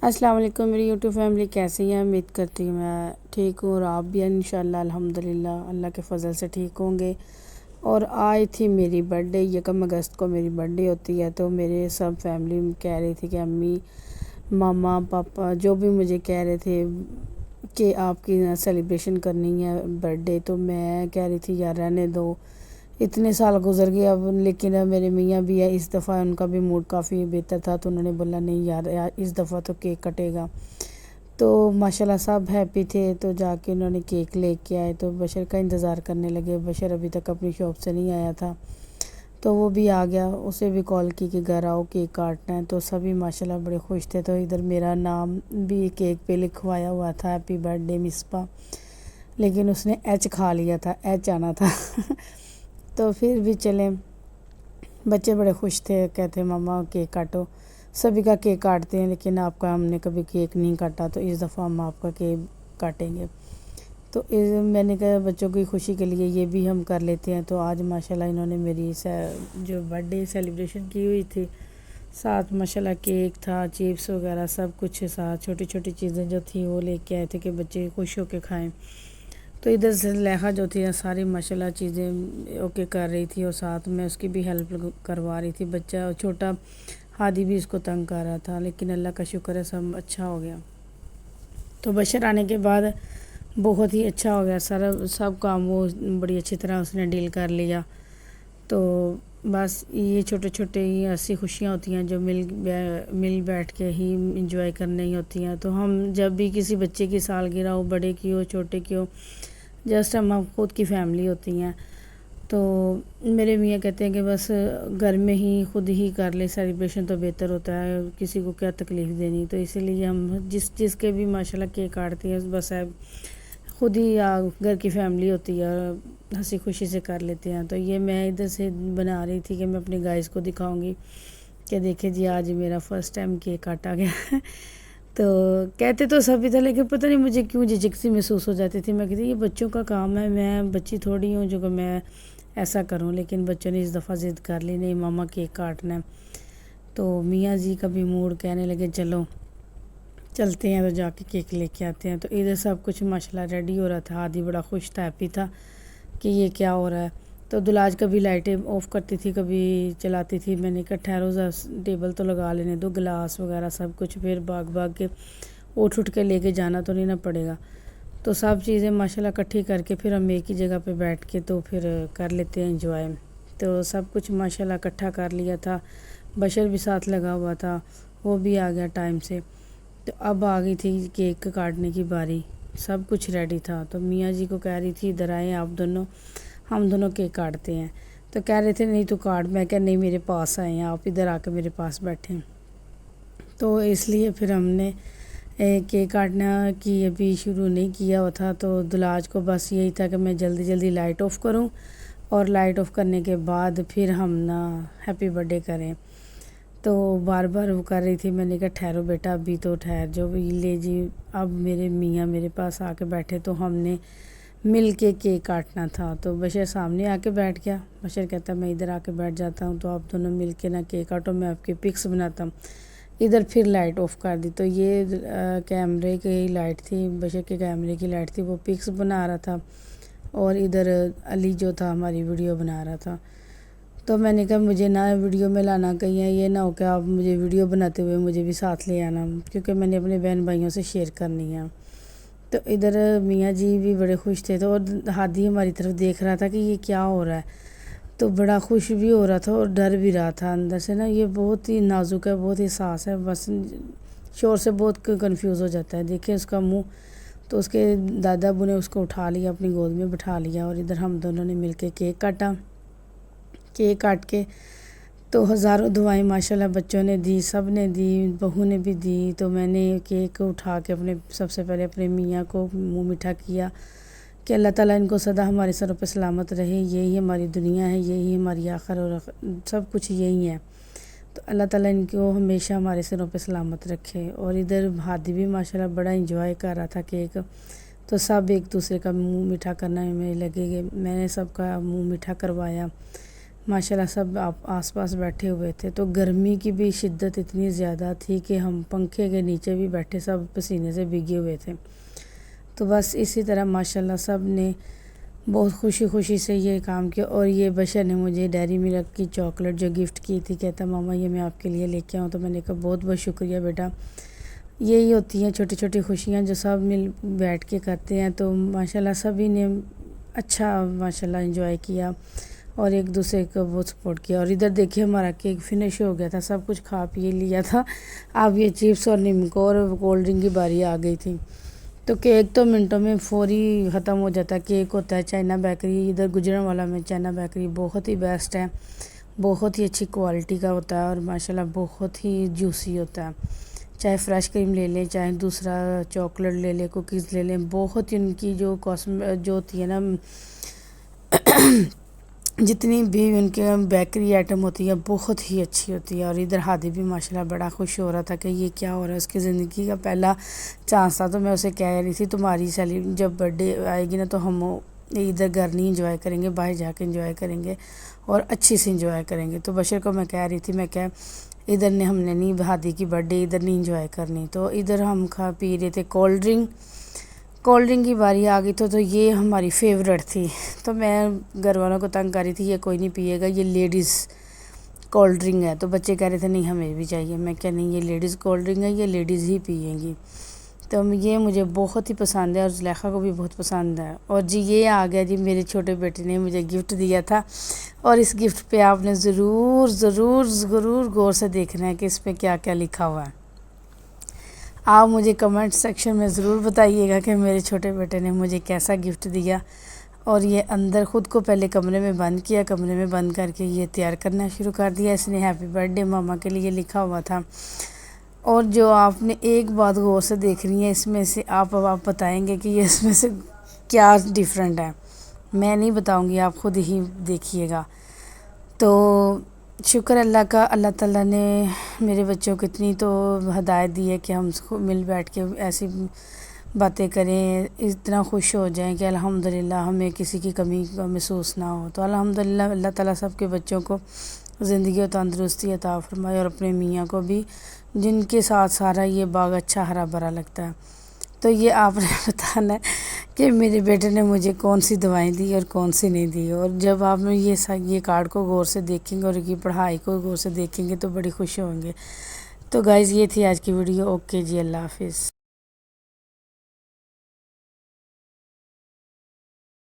अस्सलाम वालेकुम मेरी यूट्यूब फैमिली कैसी है। उम्मीद करती हूँ मैं ठीक हूँ और आप भी इंशाल्लाह अल्हम्दुलिल्लाह अल्लाह के फजल से ठीक होंगे। और आज थी मेरी बर्थडे, 1 अगस्त को मेरी बर्थडे होती है। तो मेरे सब फैमिली कह रही थी कि अम्मी मामा पापा जो भी मुझे कह रहे थे कि आपकी सेलिब्रेशन करनी है बर्थडे। तो मैं कह रही थी यार रहने दो, इतने साल गुजर गए अब। लेकिन अब मेरे मियाँ भी है, इस दफ़ा उनका भी मूड काफ़ी बेहतर था तो उन्होंने बोला नहीं यार इस दफ़ा तो केक कटेगा। तो माशाल्लाह सब हैप्पी थे तो जाके उन्होंने केक लेके आए। तो बशर का इंतज़ार करने लगे। बशर अभी तक अपनी शॉप से नहीं आया था तो वो भी आ गया। उसे भी कॉल की कि घर आओ केक काटना है। तो सभी माशाल्लाह बड़े खुश थे। तो इधर मेरा नाम भी केक पे लिखवाया हुआ था, हैप्पी बर्थडे मिसबा, लेकिन उसने एच खा लिया था, एच आना था तो फिर भी चले, बच्चे बड़े खुश थे, कहते मामा केक काटो। सभी का केक काटते हैं लेकिन आपका हमने कभी केक नहीं काटा तो इस दफ़ा हम आपका केक काटेंगे। तो मैंने कहा बच्चों की खुशी के लिए ये भी हम कर लेते हैं। तो आज माशाल्लाह इन्होंने मेरी जो बर्थडे सेलिब्रेशन की हुई थी, साथ माशाल्लाह केक था, चिप्स वगैरह सब कुछ साथ, छोटी छोटी चीज़ें जो थी वो लेके आए थे कि बच्चे खुश होकर खाएं। तो इधर से लेखा जो थी सारी माशाल्लाह चीज़ें ओके कर रही थी और साथ में उसकी भी हेल्प करवा रही थी। बच्चा छोटा हादी भी इसको तंग कर रहा था लेकिन अल्लाह का शुक्र है सब अच्छा हो गया। तो बशर आने के बाद बहुत ही अच्छा हो गया सारा, सब काम वो बड़ी अच्छी तरह उसने डील कर लिया। तो बस ये छोटे छोटे ही ऐसी खुशियाँ होती हैं जो मिल बैठ के ही इंजॉय करनी होती हैं। तो हम जब भी किसी बच्चे की सालगिरह हो, बड़े की हो छोटे की हो, जस्ट हम खुद की फैमिली होती हैं। तो मेरे मियाँ कहते हैं कि बस घर में ही खुद ही कर ले सेलिब्रेशन तो बेहतर होता है, किसी को क्या तकलीफ़ देनी। तो इसीलिए हम जिसके भी माशाल्लाह केक काटती हैं बस है खुद ही घर की फैमिली होती है, हंसी खुशी से कर लेते हैं। तो ये मैं इधर से बना रही थी कि मैं अपने गाइस को दिखाऊंगी कि देखिए जी आज मेरा फ़र्स्ट टाइम केक काटा गया तो कहते तो सभी था लेकिन पता नहीं मुझे क्यों झिझक सी महसूस हो जाती थी। मैं कहती ये बच्चों का काम है, मैं बच्ची थोड़ी हूँ जो कि मैं ऐसा करूँ। लेकिन बच्चों ने इस दफ़ा ज़िद कर ली नहीं मामा केक काटना है। तो मियाँ जी का भी मूड, कहने लगे चलो चलते हैं तो जाके केक लेके आते हैं। तो इधर सब कुछ माशाल्लाह रेडी हो रहा था। आदि बड़ा खुश था, हैप्पी था कि ये क्या हो रहा है। तो दुलाज कभी लाइटें ऑफ़ करती थी कभी चलाती थी। मैंने कहा ठहरो टेबल तो लगा लेने दो, गिलास वगैरह सब कुछ, फिर भाग के उठ के लेके जाना तो नहीं ना पड़ेगा। तो सब चीज़ें माशाल्लाह इकट्ठी करके फिर हम एक ही जगह पे बैठ के तो फिर कर लेते हैं एंजॉय। तो सब कुछ माशाल्लाह इकट्ठा कर लिया था। बशर भी साथ लगा हुआ था, वो भी आ गया टाइम से। तो अब आ गई थी केक काटने की बारी, सब कुछ रेडी था। तो मियाँ जी को कह रही थी इधर आए आप दोनों, हम दोनों केक काटते हैं। तो कह रहे थे नहीं तो काट। मैं कह नहीं मेरे पास आए हैं, आप इधर आके मेरे पास बैठें। तो इसलिए फिर हमने केक काटना की अभी शुरू नहीं किया हुआ था। तो दुलाज को बस यही था कि मैं जल्दी जल्दी लाइट ऑफ़ करूं और लाइट ऑफ़ करने के बाद फिर हम ना हैप्पी बर्थडे करें। तो बार बार वो कर रही थी। मैंने कहा ठहरो बेटा अभी तो ठहर जो ले जी। अब मेरे मियाँ मेरे पास आके बैठे तो हमने मिल के केक काटना था। तो बशर सामने आके बैठ गया। बशर कहता मैं इधर आके बैठ जाता हूँ तो आप दोनों मिल के ना केक काटो, मैं आपकी पिक्स बनाता हूँ। इधर फिर लाइट ऑफ़ कर दी। तो ये कैमरे की लाइट थी, बशर के कैमरे की लाइट थी, वो पिक्स बना रहा था और इधर अली जो था हमारी वीडियो बना रहा था। तो मैंने कहा मुझे ना वीडियो में लाना कहीं है, ये ना हो कि आप मुझे वीडियो बनाते हुए मुझे भी साथ ले आना, क्योंकि मैंने अपने बहन भाइयों से शेयर करनी है। तो इधर मियाँ जी भी बड़े खुश थे। तो और हादी हमारी तरफ देख रहा था कि ये क्या हो रहा है। तो बड़ा खुश भी हो रहा था और डर भी रहा था अंदर से ना। ये बहुत ही नाजुक है, बहुत ही सास है, बस शोर से बहुत कंफ्यूज हो जाता है। देखिए उसका मुंह। तो उसके दादा अबू ने उसको उठा लिया, अपनी गोद में बिठा लिया और इधर हम दोनों ने मिलके केक काटा। केक काट के तो हज़ारों दुआएं माशाल्लाह बच्चों ने दी, सब ने दी, बहू ने भी दी। तो मैंने केक उठा के अपने सबसे पहले अपने मियाँ को मुँह मीठा किया कि अल्लाह ताला इनको सदा हमारे सरों पे सलामत रहे, यही हमारी दुनिया है, यही हमारी आखिर और सब कुछ यही है। तो अल्लाह ताला इनको हमेशा हमारे सरों पे सलामत रखे। और इधर हादी भी माशाल्लाह बड़ा इंजॉय कर रहा था केक। तो सब एक दूसरे का मुँह मीठा करने में लगे। मैंने सबका मुँह मीठा करवाया। ماشاءاللہ سب آپ آس پاس بیٹھے ہوئے تھے، تو گرمی کی بھی شدت اتنی زیادہ تھی کہ ہم پنکھے کے نیچے بھی بیٹھے سب پسینے سے بھیگے ہوئے تھے۔ تو بس اسی طرح ماشاءاللہ سب نے بہت خوشی خوشی سے یہ کام کیا۔ اور یہ بشر نے مجھے ڈیری ملک کی چاکلیٹ جو گفٹ کی تھی، کہتا ماما یہ میں آپ کے لیے لے کے آؤں، تو میں نے کہا بہت بہت شکریہ بیٹا۔ یہی ہوتی ہیں چھوٹی چھوٹی خوشیاں جو سب مل بیٹھ کے کرتے ہیں، تو ماشاءاللہ سبھی نے اچھا ماشاءاللہ انجوائے کیا اور ایک دوسرے کو بہت سپورٹ کیا۔ اور ادھر دیکھیے ہمارا کیک فنش ہو گیا تھا، سب کچھ کھا پی لیا تھا، اب یہ چپس اور نمکو اور کولڈ ڈرنک کی باری آ گئی تھی۔ تو کیک تو منٹوں میں فوری ختم ہو جاتا ہے۔ کیک ہوتا ہے چائنا بیکری، ادھر گجرانوالا میں چائنا بیکری بہت ہی بیسٹ ہے، بہت ہی اچھی کوالٹی کا ہوتا ہے اور ماشاءاللہ بہت ہی جوسی ہوتا ہے۔ چاہے فریش کریم لے لیں، چاہے دوسرا چاکلیٹ لے لیں، کوکیز لے لیں، بہت ہی ان کی جو جو ہوتی ہے نا جتنی بھی ان کے بیکری آئٹم ہوتی ہے بہت ہی اچھی ہوتی ہے۔ اور ادھر ہادی بھی ماشاءاللہ بڑا خوش ہو رہا تھا کہ یہ کیا ہو رہا ہے، اس کی زندگی کا پہلا چانس تھا۔ تو میں اسے کہہ رہی تھی تمہاری جب برتھ ڈے آئے گی نا تو ہم ادھر گھر نہیں انجوائے کریں گے، باہر جا کے انجوائے کریں گے اور اچھی سے انجوائے کریں گے۔ تو بشر کو میں کہہ رہی تھی، میں کہ ادھر نے ہم نے نہیں ہادی کی برتھ ڈے ادھر نہیں انجوائے کرنی۔ تو ادھر ہم کھا پی رہے تھے کولڈ ڈرنک کی باری آ گئی تو یہ ہماری فیوریٹ تھی۔ تو میں گھر والوں کو تنگ کر رہی تھی یہ کوئی نہیں پیے گا، یہ لیڈیز کولڈ ڈرنک ہے۔ تو بچے کہہ رہے تھے نہیں ہمیں بھی چاہیے، میں کہ نہیں یہ لیڈیز کولڈ ڈرنک ہے، یہ لیڈیز ہی پئیں گی۔ تو یہ مجھے بہت ہی پسند ہے اور زلیخا کو بھی بہت پسند ہے۔ اور جی یہ آ گیا جی میرے چھوٹے بیٹے نے مجھے گفٹ دیا تھا، اور اس گفٹ پہ آپ نے ضرور ضرور ضرور غور سے دیکھنا ہے کہ اس پہ کیا کیا لکھا ہوا ہے۔ آپ مجھے کمنٹ سیکشن میں ضرور بتائیے گا کہ میرے چھوٹے بیٹے نے مجھے کیسا گفٹ دیا۔ اور یہ اندر خود کو پہلے کمرے میں بند کیا، کمرے میں بند کر کے یہ تیار کرنا شروع کر دیا۔ اس نے ہیپی برتھ ڈے ماما کے لیے لکھا ہوا تھا۔ اور جو آپ نے ایک بات غور سے دیکھنی ہے اس میں سے، آپ بتائیں گے کہ یہ اس میں سے کیا ڈیفرنٹ ہے، میں نہیں بتاؤں گی، آپ خود ہی دیکھیے گا۔ تو شکر اللہ کا، اللہ تعالیٰ نے میرے بچوں کو اتنی تو ہدایت دی ہے کہ ہم مل بیٹھ کے ایسی باتیں کریں، اتنا خوش ہو جائیں کہ الحمدللہ ہمیں کسی کی کمی کا محسوس نہ ہو۔ تو الحمدللہ اللہ تعالیٰ سب کے بچوں کو زندگی و تندرستی عطا فرمائے، اور اپنے میاں کو بھی، جن کے ساتھ سارا یہ باغ اچھا ہرا بھرا لگتا ہے۔ تو یہ آپ نے بتانا ہے کہ میرے بیٹے نے مجھے کون سی دوائیں دی اور کون سی نہیں دی۔ اور جب آپ یہ کارڈ کو غور سے دیکھیں گے اور یہ پڑھائی کو غور سے دیکھیں گے تو بڑی خوش ہوں گے۔ تو گائز یہ تھی آج کی ویڈیو۔ اوکے جی، اللہ حافظ۔